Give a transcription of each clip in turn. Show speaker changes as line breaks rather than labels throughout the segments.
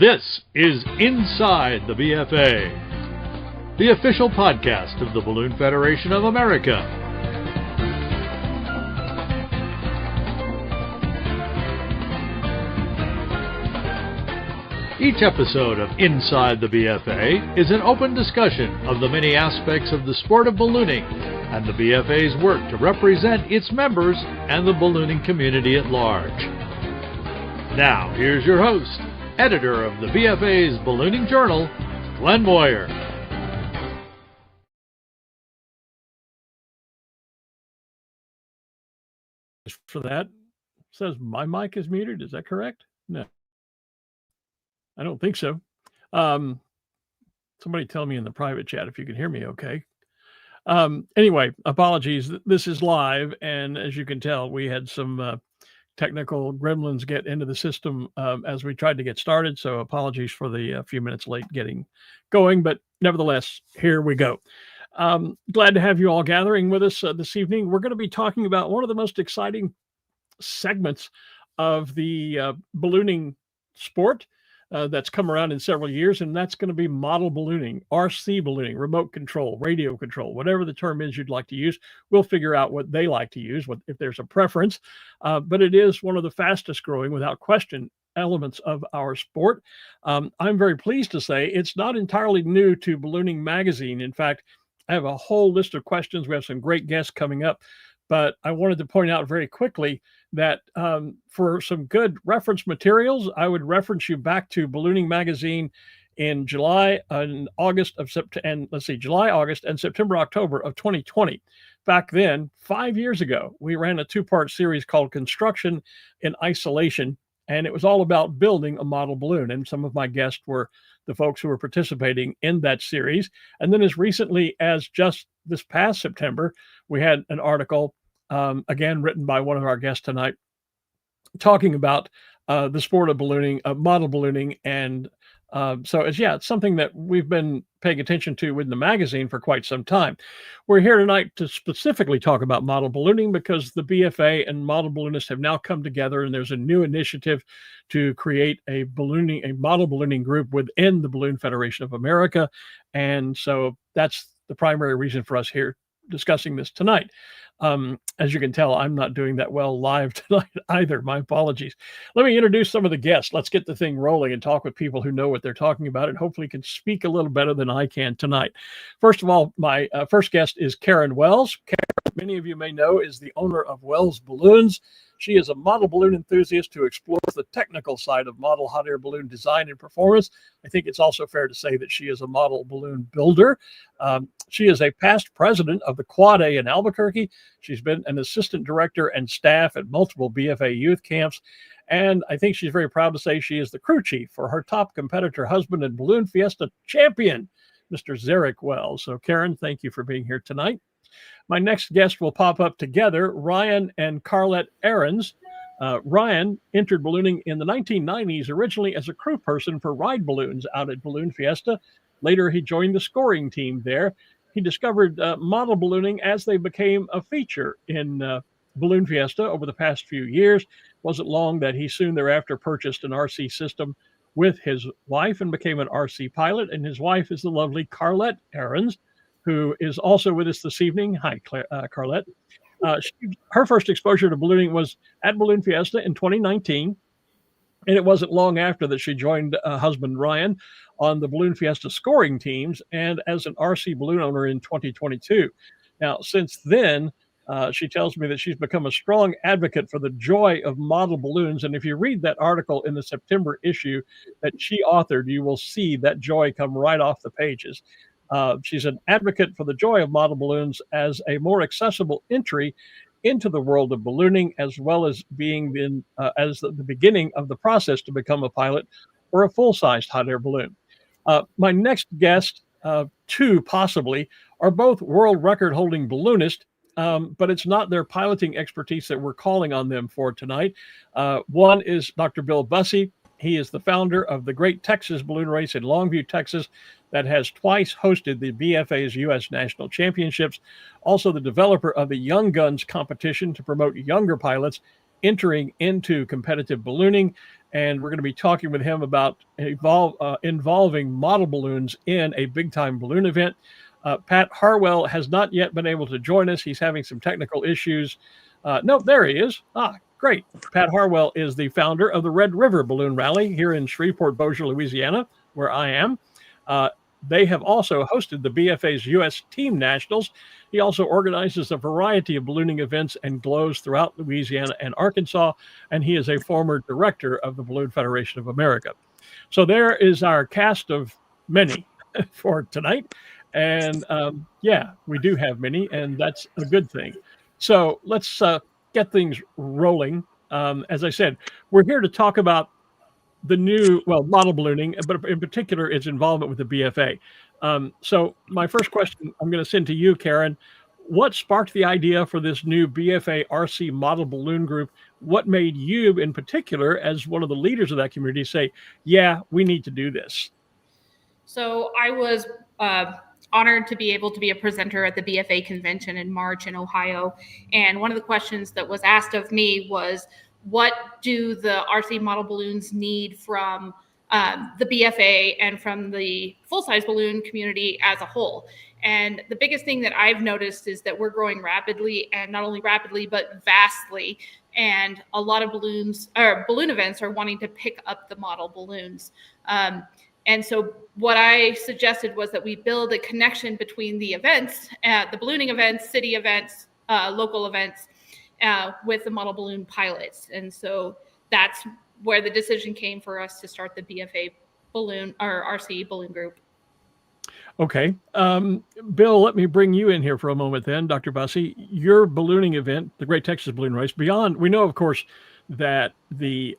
This is Inside the BFA, the official podcast of the Balloon Federation of America. Each episode of Inside the BFA is an open discussion of the many aspects of the sport of ballooning and the BFA's work to represent its members and the ballooning community at large. Now, here's your host, editor of the BFA's Ballooning Journal, Glenn Moyer.
For that, it says my mic is muted. Is that correct? No, I don't think so. Somebody tell me in the private chat if you can hear me okay. Anyway, apologies. This is live, and as you can tell, we had some technical gremlins get into the system as we tried to get started, so apologies for the few minutes late getting going, but nevertheless, here we go. Glad to have you all gathering with us this evening. We're going to be talking about one of the most exciting segments of the ballooning sport that's come around in several years, and that's going to be model ballooning, RC ballooning, remote control, radio control, whatever the term is you'd like to use. We'll figure out what they like to use, if there's a preference, but it is one of the fastest growing, without question, elements of our sport. I'm very pleased to say it's not entirely new to Ballooning Magazine. In fact, I have a whole list of questions. We have some great guests coming up, but I wanted to point out very quickly that for some good reference materials, I would reference you back to Ballooning Magazine in July and August of July, August, and September, October of 2020. Back then, 5 years ago, we ran a two-part series called Construction in Isolation, and it was all about building a model balloon. And some of my guests were the folks who were participating in that series. And then as recently as just this past September, we had an article again, written by one of our guests tonight, talking about the sport of ballooning, model ballooning. And so it's something that we've been paying attention to within the magazine for quite some time. We're here tonight to specifically talk about model ballooning because the BFA and model balloonists have now come together, and there's a new initiative to create a model ballooning group within the Balloon Federation of America. And so that's the primary reason for us here discussing this tonight. As you can tell, I'm not doing that well live tonight either. My apologies. Let me introduce some of the guests. Let's get the thing rolling and talk with people who know what they're talking about and hopefully can speak a little better than I can tonight. First of all, my first guest is Karen Wells. Karen, many of you may know, is the owner of Wells Balloons. She is a model balloon enthusiast who explores the technical side of model hot air balloon design and performance. I think it's also fair to say that she is a model balloon builder. She is a past president of the Quad A in Albuquerque. She's been an assistant director and staff at multiple BFA youth camps. And I think she's very proud to say she is the crew chief for her top competitor husband and Balloon Fiesta champion, Mr. Zarek Wells. So Karen, thank you for being here tonight. My next guest will pop up together, Ryan and Carlette Ahrens. Ryan entered ballooning in the 1990s, originally as a crew person for ride balloons out at Balloon Fiesta. Later, he joined the scoring team there. He discovered model ballooning as they became a feature in Balloon Fiesta over the past few years. It wasn't long that he soon thereafter purchased an RC system with his wife and became an RC pilot. And his wife is the lovely Carlette Ahrens, who is also with us this evening. Hi, Carlette. Her first exposure to ballooning was at Balloon Fiesta in 2019. And it wasn't long after that she joined husband Ryan on the Balloon Fiesta scoring teams and as an RC balloon owner in 2022. Now, since then, she tells me that she's become a strong advocate for the joy of model balloons. And if you read that article in the September issue that she authored, you will see that joy come right off the pages. She's an advocate for the joy of model balloons as a more accessible entry into the world of ballooning, as well as being as the beginning of the process to become a pilot or a full-sized hot air balloon. My next guest, two possibly, are both world record-holding balloonists, but it's not their piloting expertise that we're calling on them for tonight. One is Dr. Bill Bussey. He is the founder of the Great Texas Balloon Race in Longview, Texas, that has twice hosted the BFA's U.S. National Championships, also the developer of the Young Guns competition to promote younger pilots, entering into competitive ballooning. And we're going to be talking with him about involving model balloons in a big time balloon event. Pat Harwell has not yet been able to join us. He's having some technical issues. No, there he is. Great. Pat Harwell is the founder of the Red River Balloon Rally here in Shreveport, Bossier, Louisiana, where I am. They have also hosted the BFA's U.S. Team Nationals. He also organizes a variety of ballooning events and glows throughout Louisiana and Arkansas, and he is a former director of the Balloon Federation of America. So there is our cast of many for tonight. And yeah, we do have many, and that's a good thing. So let's get things rolling. As I said, we're here to talk about the new, model ballooning, but in particular, its involvement with the BFA. So my first question I'm going to send to you, Karen. What sparked the idea for this new BFA RC model balloon group? What made you, in particular, as one of the leaders of that community, say, yeah, we need to do this?
So I was honored to be able to be a presenter at the BFA convention in March in Ohio. And one of the questions that was asked of me was, what do the RC model balloons need from the BFA and from the full-size balloon community as a whole? And the biggest thing that I've noticed is that we're growing rapidly, and not only rapidly, but vastly. And a lot of balloon events are wanting to pick up the model balloons. And so what I suggested was that we build a connection between the events, the ballooning events, city events, local events, with the model balloon pilots. And so that's where the decision came for us to start the BFA balloon or RC balloon group.
Okay. Bill, let me bring you in here for a moment then. Dr. Bussey, your ballooning event, the Great Texas Balloon Race, beyond, we know, of course, that the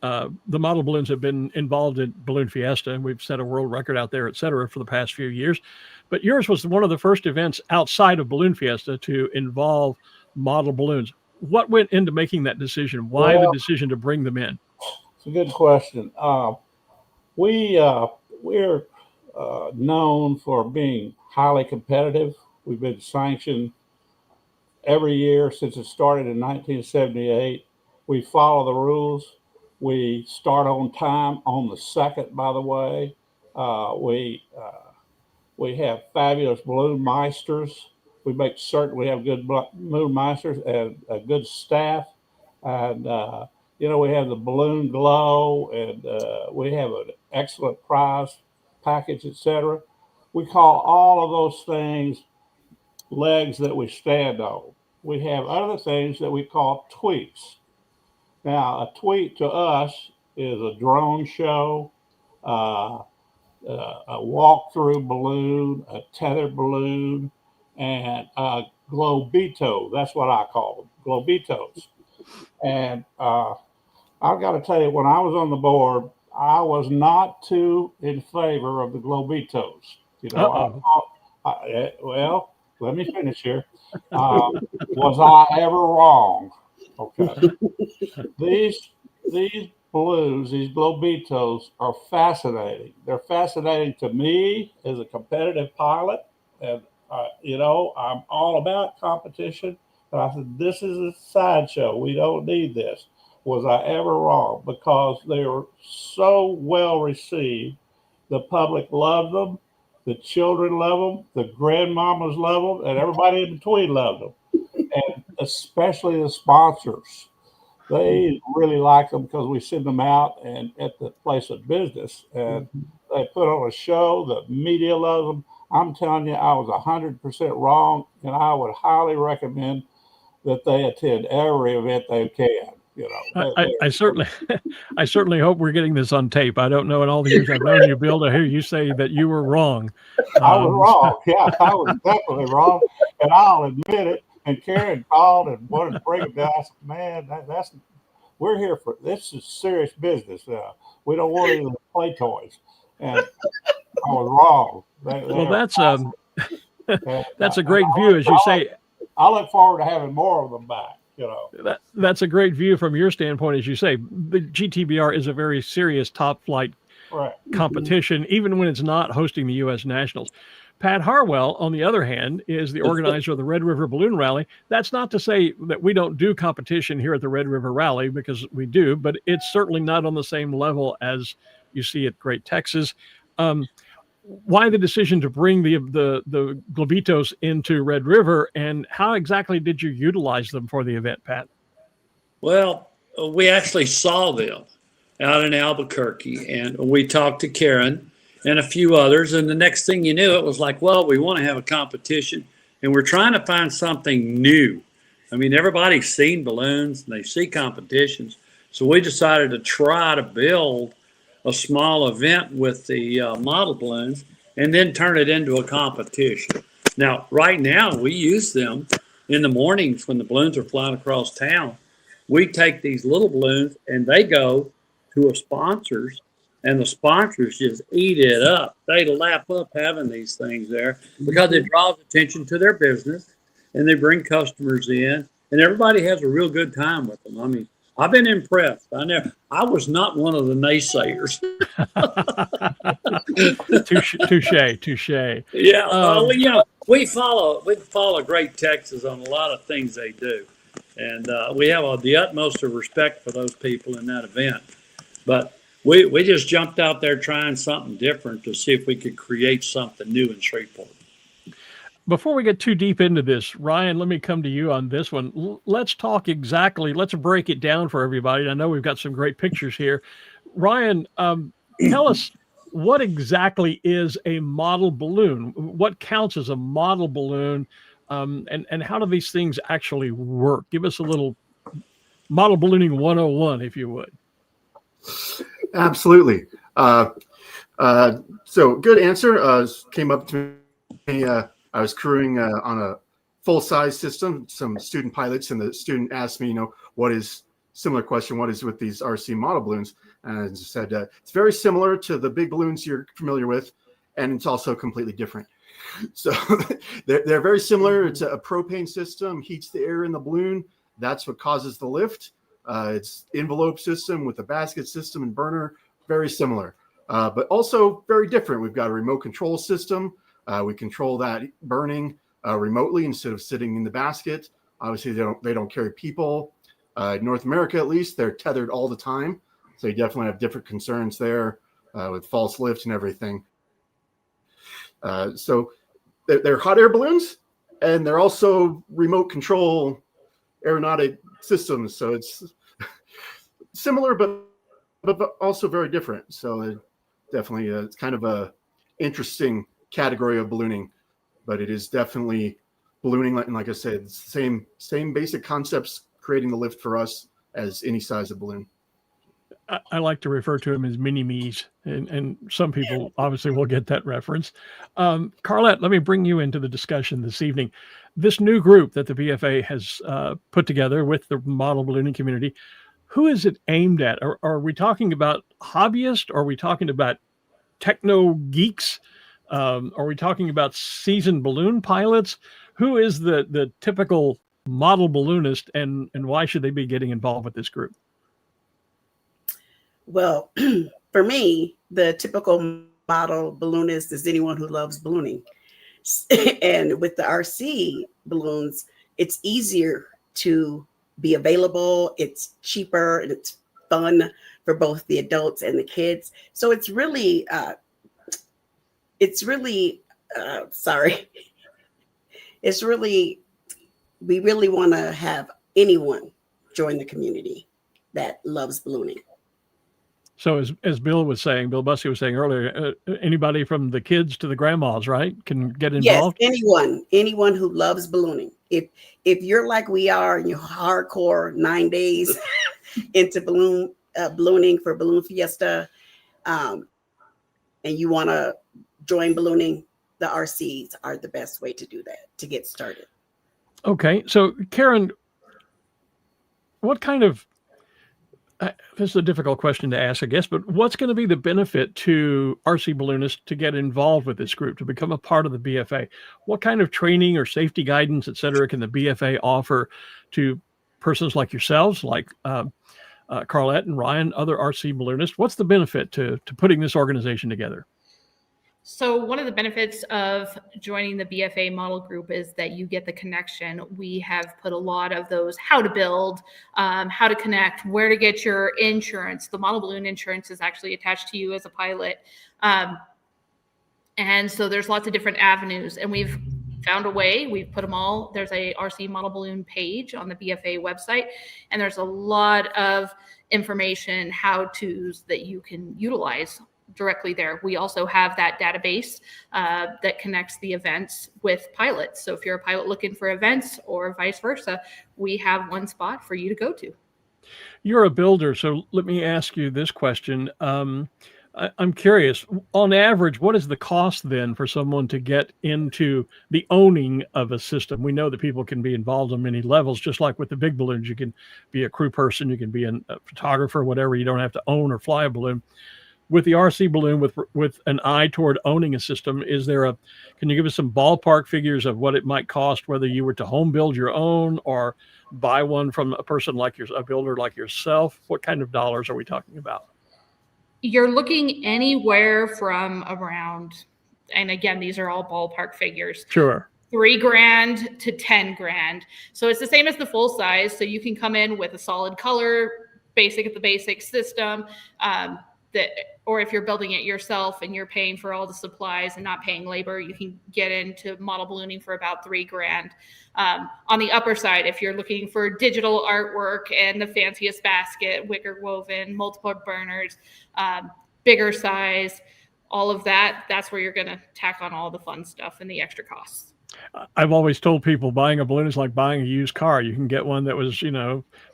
model balloons have been involved in Balloon Fiesta, and we've set a world record out there, et cetera, for the past few years. But yours was one of the first events outside of Balloon Fiesta to involve model balloons. What went into making that decision? Why the decision to bring them in?
It's a good question. We're known for being highly competitive. We've been sanctioned every year since it started in 1978. We follow the rules. We start on time on the second, by the way. We have fabulous balloon meisters. We make certain we have good balloon meisters and a good staff. And, we have the balloon glow, and we have an excellent prize package, etc. We call all of those things legs that we stand on. We have other things that we call tweets. Now, a tweet to us is a drone show, a walk-through balloon, a tethered balloon, and a globito. That's what I call them, globitos. And I've got to tell you, when I was on the board, I was not too in favor of the globitos. Well, let me finish here. Was I ever wrong? Okay. These balloons, these globitos, are fascinating. They're fascinating to me as a competitive pilot, and I'm all about competition. But I said, this is a sideshow. We don't need this. Was I ever wrong? Because they were so well received. The public loved them. The children love them. The grandmamas love them. And everybody in between loved them. And especially the sponsors. They really like them because we send them out and at the place of business. And they put on a show. The media loves them. I'm telling you, I was 100% wrong. And I would highly recommend that they attend every event they can.
I certainly hope we're getting this on tape. I don't know in all the years I've known you, Bill, to hear you say that you were wrong.
I was wrong. Yeah, I was definitely wrong, and I'll admit it. And Karen called and wanted to bring it down. I said, man, we're here for this is serious business. We don't want any play toys. And I was wrong.
That's a great view, as you say.
I look forward to having more of them back.
That's a great view from your standpoint, as you say. The GTBR is a very serious top flight
Right.
competition, even when it's not hosting the U.S. Nationals. Pat Harwell, on the other hand, is the organizer of the Red River Balloon Rally. That's not to say that we don't do competition here at the Red River Rally, because we do, but it's certainly not on the same level as you see at Great Texas. Why the decision to bring the globitos into Red River, and how exactly did you utilize them for the event, Pat?
Well, we actually saw them out in Albuquerque, and we talked to Karen and a few others. And the next thing you knew, it was like, well, we want to have a competition, and we're trying to find something new. I mean, everybody's seen balloons and they see competitions. So we decided to try to build a small event with the model balloons and then turn it into a competition. Now, right now, we use them in the mornings when the balloons are flying across town. We take these little balloons and they go to a sponsors, and the sponsors just eat it up. They lap up having these things there because it draws attention to their business, and they bring customers in, and everybody has a real good time with them. I mean, I've been impressed. I was not one of the naysayers.
Touche.
Yeah. We follow Great Texas on a lot of things they do. And we have the utmost of respect for those people in that event. But we just jumped out there trying something different to see if we could create something new in Shreveport.
Before we get too deep into this, Ryan, let me come to you on this one. Let's talk exactly. Let's break it down for everybody. I know we've got some great pictures here. Ryan, tell us, what exactly is a model balloon? What counts as a model balloon? And how do these things actually work? Give us a little model ballooning 101, if you would.
Absolutely. So good answer. Came up to me. I was crewing on a full-size system, some student pilots, and the student asked me, what is similar question, what is with these RC model balloons? And I said, it's very similar to the big balloons you're familiar with, and it's also completely different. So they're very similar. It's a propane system, heats the air in the balloon. That's what causes the lift. It's envelope system with a basket system and burner, very similar, but also very different. We've got a remote control system. We control that burning remotely instead of sitting in the basket. Obviously, they don't carry people. In North America, at least, they're tethered all the time. So you definitely have different concerns there with false lift and everything. So they're hot air balloons, and they're also remote control aeronautic systems. So it's similar, but also very different. So definitely it's kind of a interesting category of ballooning, but it is definitely ballooning. And like I said, it's the same basic concepts creating the lift for us as any size of balloon.
I like to refer to them as mini-me's, and some people obviously will get that reference. Carlette, let me bring you into the discussion this evening. This new group that the BFA has put together with the model ballooning community, who is it aimed at? Are we talking about hobbyists? Are we talking about techno geeks? Are we talking about seasoned balloon pilots? Who is the typical model balloonist, and why should they be getting involved with this group?
Well, for me, the typical model balloonist is anyone who loves ballooning. And with the RC balloons, it's easier to be available. It's cheaper and it's fun for both the adults and the kids. So it's really we really want to have anyone join the community that loves ballooning.
So as Bill Bussey was saying earlier, anybody from the kids to the grandmas, right, can get involved?
Yes, anyone who loves ballooning. If you're like we are, and you're hardcore 9 days into ballooning for Balloon Fiesta, and you want to join ballooning, the RCs are the best way to do that, to get started.
Okay, so Karen, what kind of this is a difficult question to ask, I guess, but what's going to be the benefit to RC balloonists to get involved with this group, to become a part of the BFA? What kind of training or safety guidance, et cetera, can the BFA offer to persons like yourselves, like Carlette and Ryan, other RC balloonists. What's the benefit to putting this organization together?
So one of the benefits of joining the BFA model group is that you get the connection. We have put a lot of those how to build, how to connect, where to get your insurance. The model balloon insurance is actually attached to you as a pilot. And so there's lots of different avenues, and we've found a way. We've put them all. There's a RC model balloon page on the BFA website, and there's a lot of information, how-tos that you can utilize directly there. We also have that database that connects the events with pilots. So if you're a pilot looking for events or vice versa, we have one spot for you to go to.
You're a builder, so let me ask you this question. I'm curious, on average, what is the cost then for someone to get into the owning of a system? We know that people can be involved on many levels, just like with the big balloons. You can be a crew person, you can be a photographer, whatever. You don't have to own or fly a balloon. With the RC balloon, with an eye toward owning a system, can you give us some ballpark figures of what it might cost, whether you were to home build your own or buy one from a person like a builder like yourself? What kind of dollars are we talking about?
You're looking anywhere from around, and again, these are all ballpark figures.
Sure.
$3,000 to $10,000. So it's the same as the full size. So you can come in with a solid color, basic system, or if you're building it yourself and you're paying for all the supplies and not paying labor, you can get into model ballooning for about $3,000. On the upper side, if you're looking for digital artwork and the fanciest basket, wicker woven, multiple burners, bigger size, all of that, that's where you're going to tack on all the fun stuff and the extra costs.
I've always told people buying a balloon is like buying a used car. You can get one that was,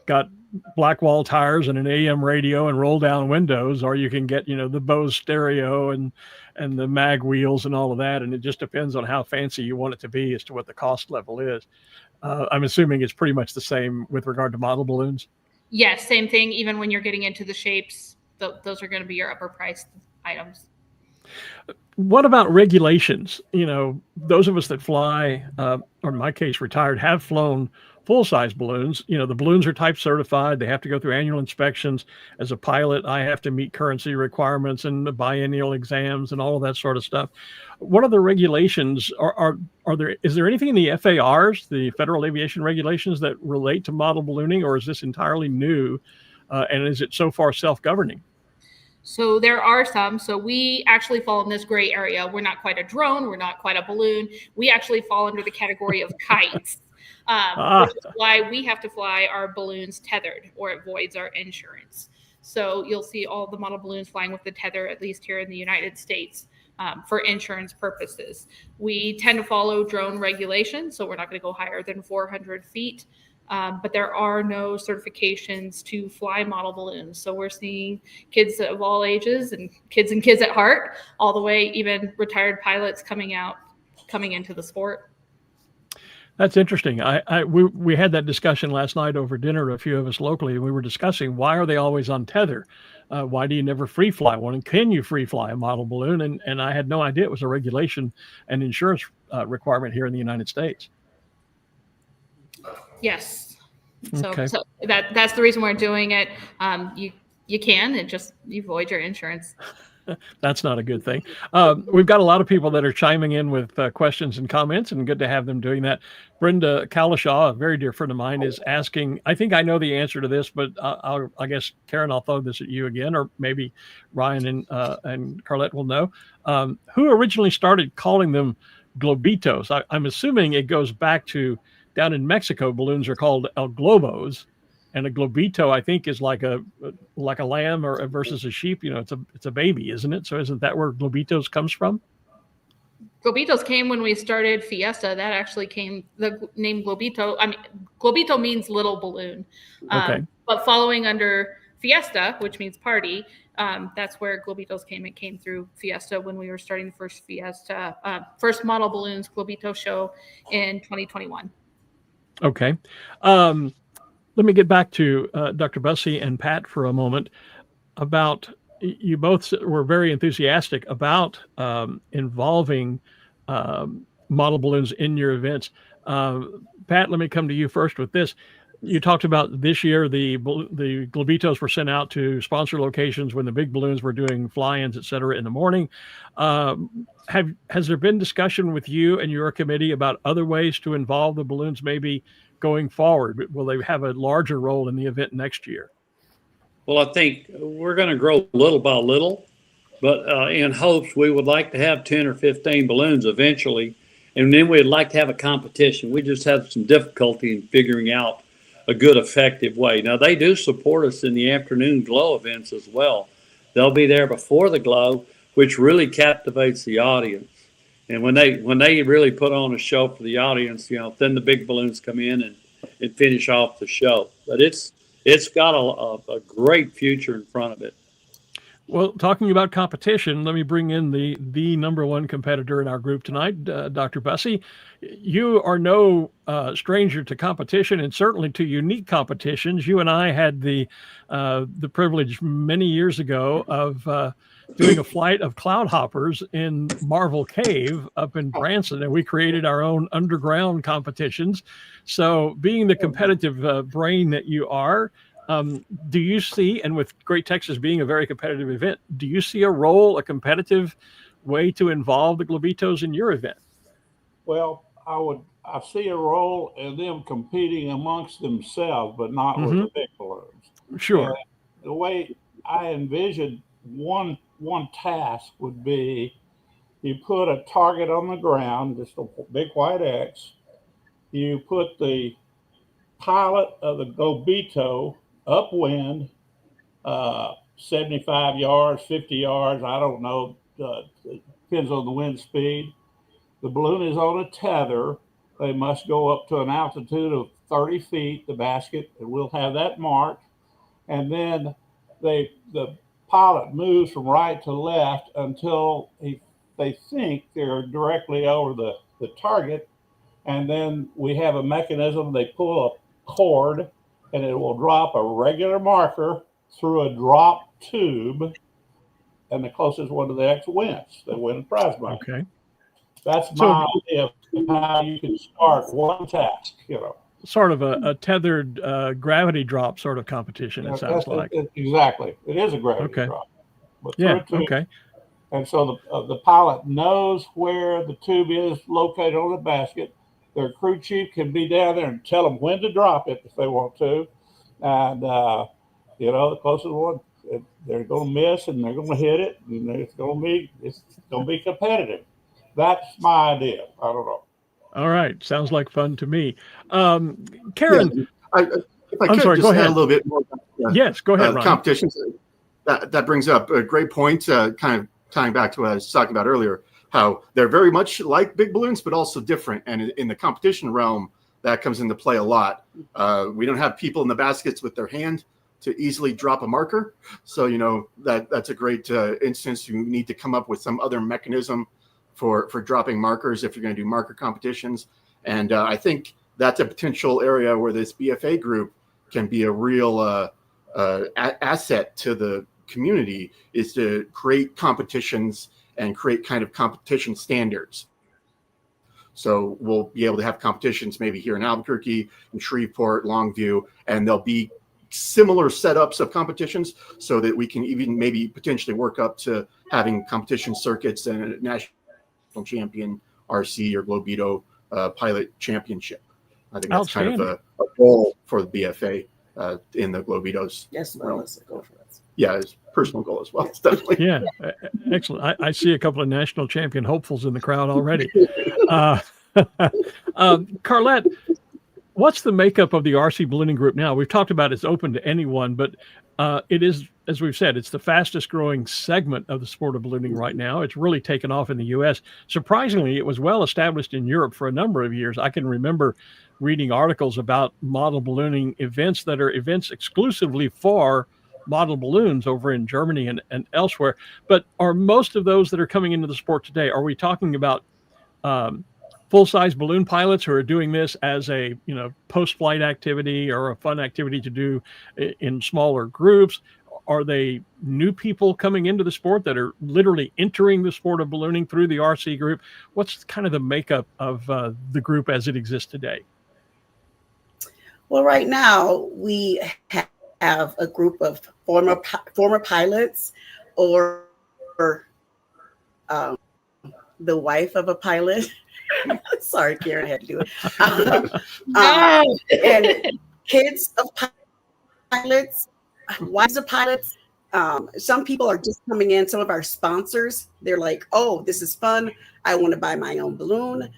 got black wall tires and an AM radio and roll down windows, or you can get, the Bose stereo and the mag wheels and all of that. And it just depends on how fancy you want it to be as to what the cost level is. I'm assuming it's pretty much the same with regard to model balloons.
Yes, same thing. Even when you're getting into the shapes, those are going to be your upper priced items.
What about regulations? Those of us that fly, or in my case, retired, have flown full-size balloons. The balloons are type certified. They have to go through annual inspections. As a pilot, I have to meet currency requirements and the biennial exams and all of that sort of stuff. What are the regulations? Is there anything in the FARs, the Federal Aviation Regulations, that relate to model ballooning, or is this entirely new? And is it so far self-governing?
So there are some. So we actually fall in this gray area. We're not quite a drone. We're not quite a balloon. We actually fall under the category of kites, which is why we have to fly our balloons tethered, or it voids our insurance. So you'll see all the model balloons flying with the tether, at least here in the United States, for insurance purposes. We tend to follow drone regulations, so we're not going to go higher than 400 feet. But there are no certifications to fly model balloons. So we're seeing kids of all ages and kids at heart, all the way, even retired pilots coming into the sport.
That's interesting. We had that discussion last night over dinner, a few of us locally, and we were discussing, why are they always on tether? Why do you never free fly one? And can you free fly a model balloon? And I had no idea it was a regulation and insurance requirement here in the United States.
Yes. So,
Okay.
so that's the reason we're doing it. You can, you void your insurance.
That's not a good thing. We've got a lot of people that are chiming in with questions and comments, and good to have them doing that. Brenda Kalashaw, a very dear friend of mine, is asking, I think I know the answer to this, but I guess, Karen, I'll throw this at you again, or maybe Ryan and Carlette will know. Who originally started calling them globitos? I'm assuming it goes back to down in Mexico, balloons are called El Globos, and a globito, I think, is like a lamb or versus a sheep. It's a baby, isn't it? So isn't that where globitos comes from?
Globitos came when we started Fiesta. That actually came, the name globito. I mean, globito means little balloon.
Okay.
But following under Fiesta, which means party, that's where globitos came. It came through Fiesta when we were starting the first Fiesta, first model balloons globito show in 2021.
Okay. Let me get back to Dr. Bussey and Pat for a moment. About, you both were very enthusiastic about involving model balloons in your events. Pat, let me come to you first with this. You talked about this year the Globitos were sent out to sponsor locations when the big balloons were doing fly-ins, et cetera, in the morning. Has there been discussion with you and your committee about other ways to involve the balloons maybe going forward? Will they have a larger role in the event next year?
Well, I think we're going to grow little by little, but in hopes we would like to have 10 or 15 balloons eventually, and then we'd like to have a competition. We just have some difficulty in figuring out a good, effective way. Now, they do support us in the afternoon glow events as well. They'll be there before the glow, which really captivates the audience. And when they really put on a show for the audience, then the big balloons come in and finish off the show. But it's got a great future in front of it.
Well, talking about competition, let me bring in the number one competitor in our group tonight, Dr. Bussey. You are no stranger to competition, and certainly to unique competitions. You and I had the privilege many years ago of doing a flight of cloud hoppers in Marvel Cave up in Branson, and we created our own underground competitions. So, being the competitive brain that you are, do you see, and with Great Texas being a very competitive event, do you see a competitive way to involve the Globitos in your event?
Well, I see a role in them competing amongst themselves, but not with the big balloons.
Sure.
And the way I envisioned one task would be, you put a target on the ground, just a big white X. You put the pilot of the Globito upwind, 75 yards, 50 yards, I don't know, depends on the wind speed. The balloon is on a tether. They must go up to an altitude of 30 feet, the basket, and we'll have that marked. And then the pilot moves from right to left until they think they're directly over the target. And then we have a mechanism, they pull a cord, and it will drop a regular marker through a drop tube, and the closest one to the X wins. They win a prize money.
Okay.
That's my idea of how you can start one task,
Sort of a tethered gravity drop sort of competition, it sounds like.
Exactly. It is a gravity drop.
Yeah, okay.
And so the pilot knows where the tube is located on the basket. Their crew chief can be down there and tell them when to drop it if they want to. And, the closest one, they're going to miss and they're going to hit it, and it's going to be competitive. That's my idea. I don't know.
All right. Sounds like fun to me. Karen.
Yeah, if I could
sorry,
just
go ahead.
add a little bit more about,
yes, go ahead, Ron.
Competitions. That brings up a great point, kind of tying back to what I was talking about earlier, how they're very much like big balloons, but also different. And in the competition realm, that comes into play a lot. We don't have people in the baskets with their hand to easily drop a marker. So, that's a great instance. You need to come up with some other mechanism for dropping markers if you're going to do marker competitions. And I think that's a potential area where this BFA group can be a real asset to the community, is to create competitions and create kind of competition standards. So we'll be able to have competitions maybe here in Albuquerque, in Shreveport, Longview, and there'll be similar setups of competitions so that we can even maybe potentially work up to having competition circuits and a national champion RC or Globito pilot championship. I think that's kind of a goal for the BFA in the Globitos.
Yes, well, that's a goal for us.
Yeah, it's a personal goal as well. It's definitely.
Yeah, excellent. I see a couple of national champion hopefuls in the crowd already. Carlette, what's the makeup of the RC ballooning group now? We've talked about it's open to anyone, but it is, as we've said, it's the fastest growing segment of the sport of ballooning right now. It's really taken off in the U.S. Surprisingly, it was well established in Europe for a number of years. I can remember reading articles about model ballooning events that are events exclusively for model balloons over in Germany and elsewhere. But are most of those that are coming into the sport today, are we talking about full-size balloon pilots who are doing this as a post-flight activity or a fun activity to do in smaller groups? Are they new people coming into the sport that are literally entering the sport of ballooning through the RC group? What's kind of the makeup of the group as it exists today?
Well, right now we have a group of former pilots, or um, the wife of a pilot. Sorry, Karen, I had to do it.
No.
And kids of pilots, wives of pilots. Some people are just coming in. Some of our sponsors, they're like, "Oh, this is fun. I want to buy my own balloon."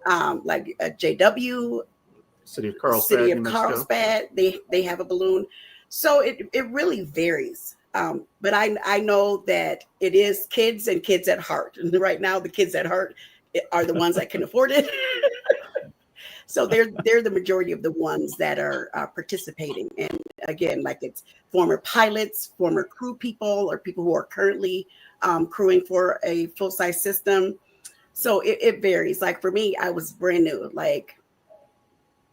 Like JW,
City of Carlsbad,
City of
New Mexico.
Carlsbad, they have a balloon. So it really varies. But I know that it is kids and kids at heart. And right now, the kids at heart are the ones that can afford it. So they're the majority of the ones that are participating. And again, like it's former pilots, former crew people, or people who are currently crewing for a full-size system. So it varies. Like for me, I was brand new. Like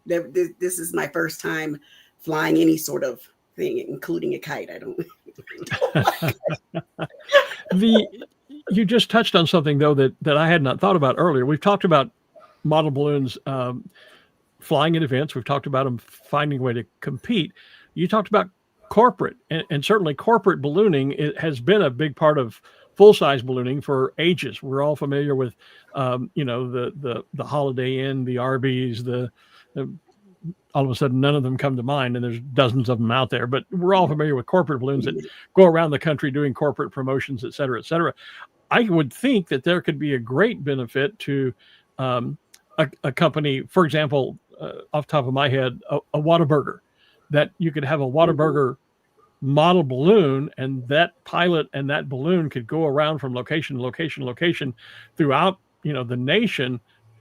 this is my first time flying any sort of thing, including a kite. I don't.
You just touched on something though that I had not thought about earlier. We've talked about model balloons flying at events. We've talked about them finding a way to compete. You talked about corporate, and certainly corporate ballooning has been a big part of full-size ballooning for ages. We're all familiar with, the Holiday Inn, the Arby's, all of a sudden none of them come to mind, and there's dozens of them out there. But we're all familiar with corporate balloons that go around the country doing corporate promotions, et cetera, et cetera. I would think that there could be a great benefit to a company, for example, off the top of my head, a Whataburger, that you could have a Whataburger model balloon, and that pilot and that balloon could go around from location to location to location throughout, the nation,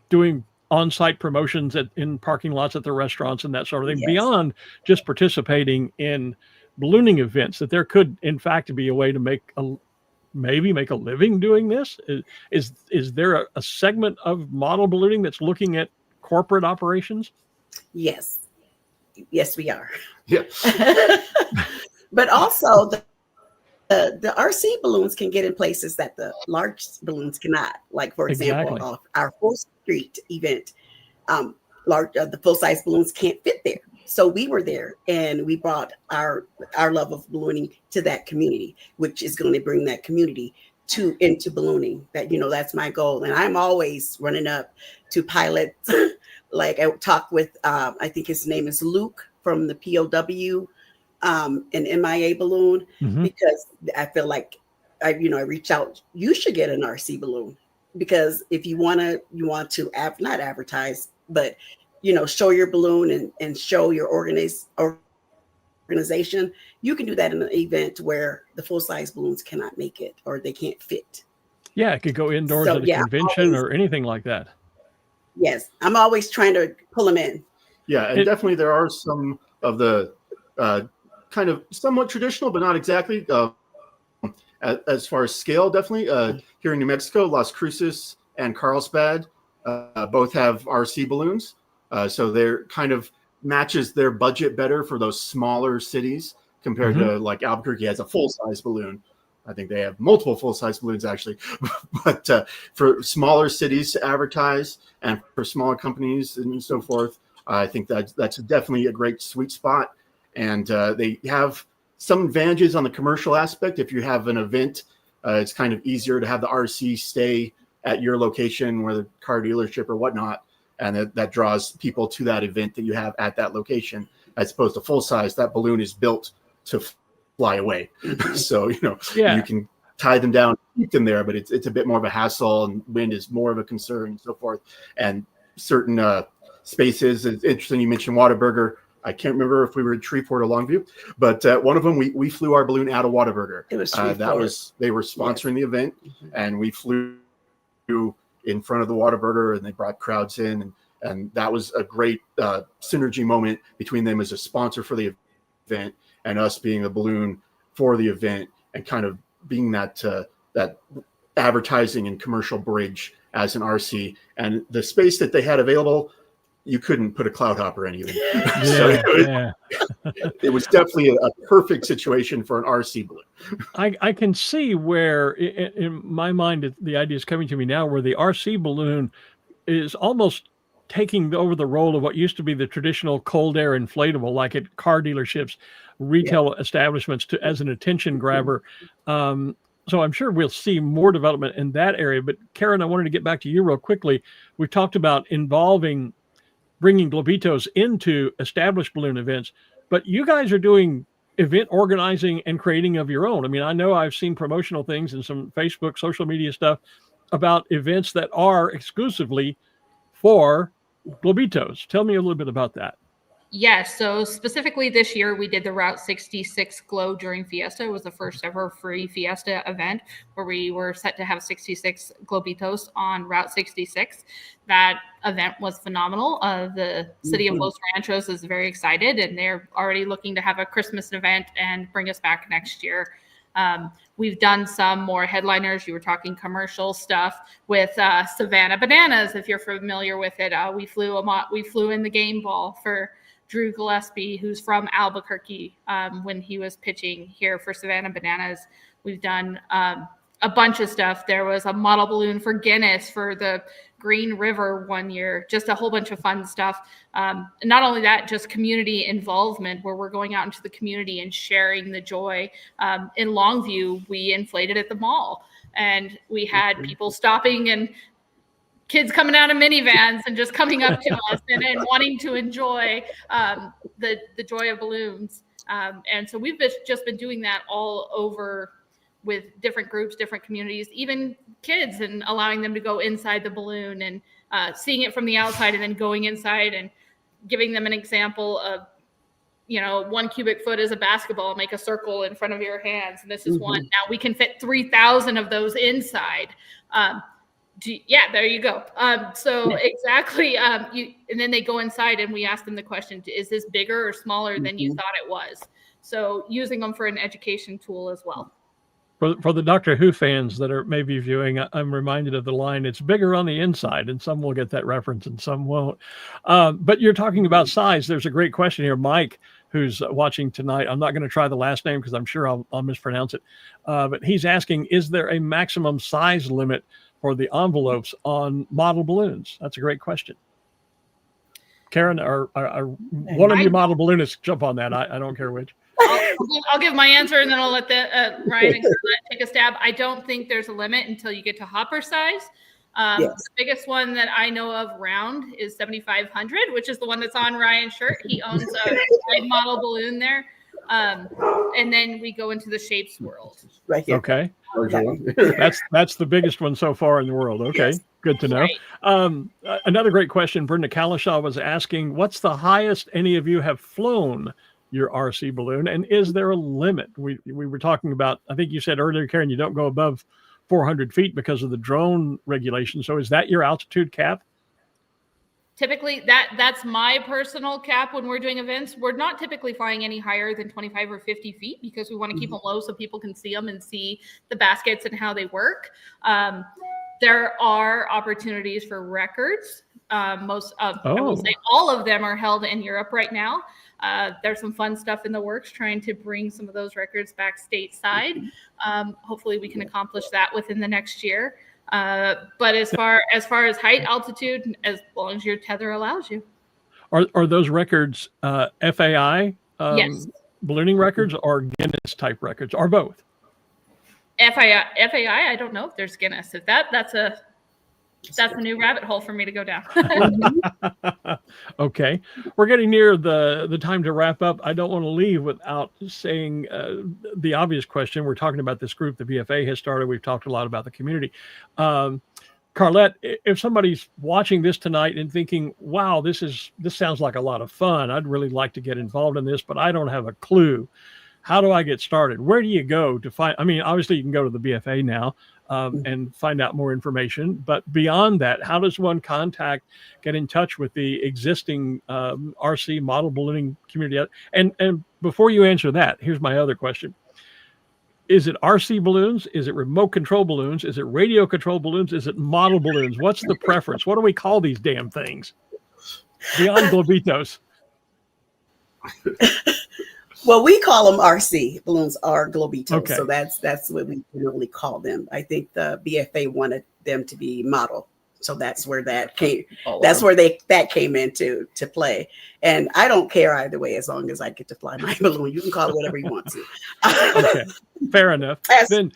doing on-site promotions in parking lots at the restaurants and that sort of thing. Yes. Beyond just participating in ballooning events, that there could in fact be a way to make a living doing this. Is there a segment of model ballooning that's looking at corporate operations?
Yes, we are.
Yeah.
But also the RC balloons can get in places that the large balloons cannot. Like for example,
Exactly.
Our full street event, the full size balloons can't fit there. So we were there, and we brought our love of ballooning to that community, which is going to bring that community into ballooning. That's my goal, and I'm always running up to pilots. Like I talked with, I think his name is Luke from the POW, an MIA balloon,
Mm-hmm.
because I feel like I reach out. You should get an RC balloon, because if you want to not advertise, but show your balloon and show your organization, you can do that in an event where the full size balloons cannot make it, or they can't fit.
Yeah, it could go indoors at a convention or anything like that.
Yes, I'm always trying to pull them in.
Yeah, and definitely there are some of the kind of somewhat traditional, but not exactly, as far as scale, definitely. Here in New Mexico, Las Cruces and Carlsbad both have RC balloons. So they're kind of matches their budget better for those smaller cities compared to like Albuquerque has a full-size balloon. I think they have multiple full-size balloons actually, but for smaller cities to advertise and for smaller companies and so forth, I think that's definitely a great sweet spot. And they have some advantages on the commercial aspect. If you have an event, it's kind of easier to have the RC stay at your location, where the car dealership or whatnot, and that draws people to that event that you have at that location, as opposed to full size. That balloon is built to fly away. So, you can tie them down, keep them there, but it's a bit more of a hassle, and wind is more of a concern and so forth. And certain spaces, it's interesting you mentioned Whataburger. I can't remember if we were at Shreveport or Longview, but one of them, we flew our balloon out of Whataburger.
It was
they were sponsoring the event, and we flew in front of the Whataburger, and they brought crowds in, and that was a great synergy moment between them as a sponsor for the event and us being the balloon for the event, and kind of being that advertising and commercial bridge as an RC. And the space that they had available, you couldn't put a cloud hopper in even. It was definitely a perfect situation for an RC balloon.
I can see where, in my mind, the idea is coming to me now, where the RC balloon is almost taking over the role of what used to be the traditional cold air inflatable, like at car dealerships, retail establishments, to as an attention grabber. So I'm sure we'll see more development in that area. But Karen, I wanted to get back to you real quickly. We talked about bringing Globitos into established balloon events, but you guys are doing event organizing and creating of your own. I mean, I know I've seen promotional things and some Facebook, social media stuff about events that are exclusively for Globitos. Tell me a little bit about that.
Yes. So specifically this year, we did the Route 66 Glow during Fiesta. It was the first ever free Fiesta event where we were set to have 66 Globitos on Route 66. That event was phenomenal. The city of Los Ranchos is very excited, and they're already looking to have a Christmas event and bring us back next year. We've done some more headliners. You were talking commercial stuff with Savannah Bananas. If you're familiar with it, we flew in the game ball for Drew Gillespie, who's from Albuquerque, when he was pitching here for Savannah Bananas. We've done a bunch of stuff. There was a model balloon for Guinness for the Green River one year, just a whole bunch of fun stuff. Not only that, just community involvement where we're going out into the community and sharing the joy. In Longview, we inflated at the mall, and we had people stopping and kids coming out of minivans and just coming up to us and wanting to enjoy the joy of balloons. And so we've just been doing that all over with different groups, different communities, even kids, and allowing them to go inside the balloon and seeing it from the outside and then going inside and giving them an example of, 1 cubic foot is a basketball, make a circle in front of your hands. And this is one. Now we can fit 3,000 of those inside. Yeah, there you go. So exactly. And then they go inside and we ask them the question, is this bigger or smaller than you thought it was? So using them for an education tool as well.
For the Doctor Who fans that are maybe viewing, I'm reminded of the line, it's bigger on the inside, and some will get that reference and some won't. But you're talking about size. There's a great question here. Mike, who's watching tonight, I'm not going to try the last name because I'm sure I'll mispronounce it. But he's asking, is there a maximum size limit for the envelopes on model balloons? That's a great question. Karen, or one of you model balloonists jump on that. I don't care which.
I'll give my answer, and then I'll let Ryan and take a stab. I don't think there's a limit until you get to hopper size. The biggest one that I know of round is 7,500, which is the one that's on Ryan's shirt. He owns a big model balloon there. And then we go into the shapes world.
Right here.
Okay. That's the biggest one so far in the world. Okay. Yes. Good to know. Right. Another great question. Brenda Kalishaw was asking, what's the highest any of you have flown your RC balloon, and is there a limit? We were talking about, I think you said earlier, Karen, you don't go above 400 feet because of the drone regulation. So is that your altitude cap?
Typically, that's my personal cap when we're doing events. We're not typically flying any higher than 25 or 50 feet because we want to keep them low so people can see them and see the baskets and how they work. There are opportunities for records. I will say all of them are held in Europe right now. There's some fun stuff in the works trying to bring some of those records back stateside. Hopefully we can accomplish that within the next year. But as far as height, altitude, as long as your tether allows you.
Are those records FAI
yes.
ballooning records or Guinness type records, or both?
FAI, I don't know if there's Guinness. If that's a new rabbit hole for me to go down.
Okay. We're getting near the time to wrap up. I don't want to leave without saying the obvious question. We're talking about this group the BFA has started. We've talked a lot about the community. Carlette, if somebody's watching this tonight and thinking, wow, this sounds like a lot of fun. I'd really like to get involved in this, but I don't have a clue. How do I get started? Where do you go to find? I mean, obviously you can go to the BFA now and find out more information. But beyond that, how does one get in touch with the existing RC model ballooning community? And before you answer that, here's my other question. Is it RC balloons? Is it remote control balloons? Is it radio control balloons? Is it model balloons? What's the preference? What do we call these damn things? Beyond Globitos.
Well, we call them RC balloons, or Globitos.
Okay.
So that's what we generally call them. I think the BFA wanted them to be model So that's where that came.
Oh,
That's where that came into to play. And I don't care either way as long as I get to fly my balloon. You can call it whatever you want to.
Okay, fair enough.
As-
Then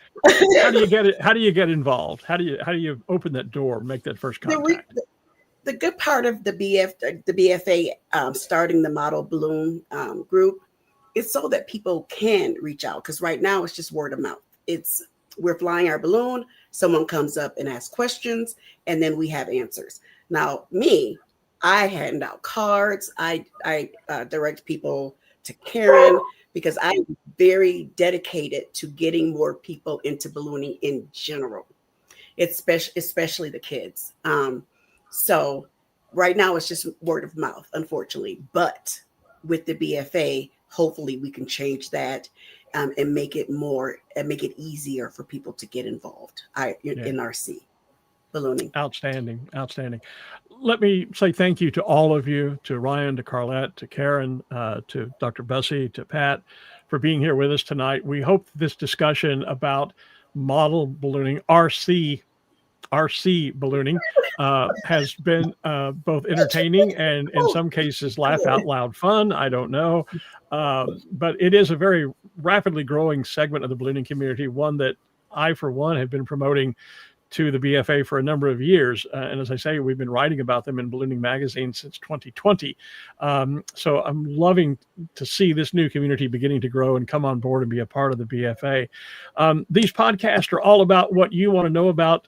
how do you get it? How do you get involved? How do you open that door, make that first contact?
The good part of the BFA starting the model balloon group is so that people can reach out, because right now it's just word of mouth. We're flying our balloon, someone comes up and asks questions, and then we have answers. Now, I hand out cards. I direct people to Karen, because I'm very dedicated to getting more people into ballooning in general, especially the kids. So right now it's just word of mouth, unfortunately. But with the BFA, hopefully we can change that and make it easier for people to get involved in RC ballooning.
Outstanding. Let me say thank you to all of you, to Ryan, to Carlette, to Karen, to Dr. Bussey, to Pat, for being here with us tonight. We hope this discussion about model ballooning, RC ballooning, has been both entertaining and in some cases laugh out loud fun. I don't know. But it is a very rapidly growing segment of the ballooning community, one that I, for one, have been promoting to the BFA for a number of years. And as I say, we've been writing about them in Ballooning Magazine since 2020. So I'm loving to see this new community beginning to grow and come on board and be a part of the BFA. These podcasts are all about what you want to know about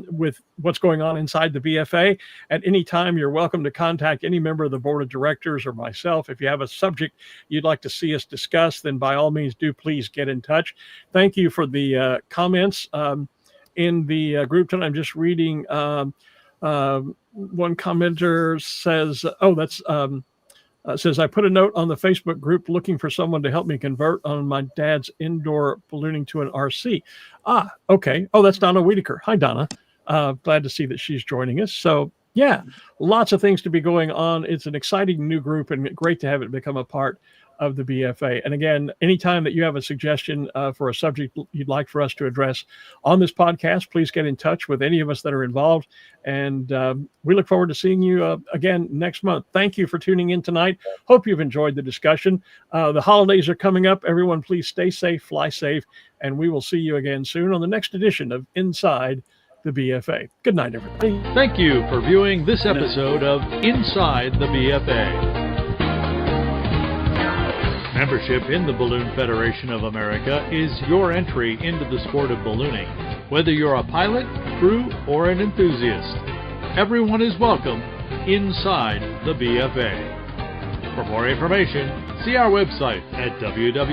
with what's going on inside the BFA. At any time, you're welcome to contact any member of the board of directors or myself. If you have a subject you'd like to see us discuss, then by all means, do please get in touch. Thank you for the comments. In the group tonight, I'm just reading, one commenter says, says, I put a note on the Facebook group looking for someone to help me convert on my dad's indoor ballooning to an RC. Okay. Oh, that's Donna Wiedeker. Hi, Donna. Glad to see that she's joining us. So yeah, lots of things to be going on. It's an exciting new group and great to have it become a part of the BFA. And again, anytime that you have a suggestion for a subject you'd like for us to address on this podcast, please get in touch with any of us that are involved. And we look forward to seeing you again next month. Thank you for tuning in tonight. Hope you've enjoyed the discussion. The holidays are coming up. Everyone, please stay safe, fly safe, and we will see you again soon on the next edition of Inside the BFA. Good night, everybody.
Thank you for viewing this episode of Inside the BFA. Membership in the Balloon Federation of America is your entry into the sport of ballooning, whether you're a pilot, crew, or an enthusiast. Everyone is welcome inside the BFA. For more information, see our website at www.bfa.net.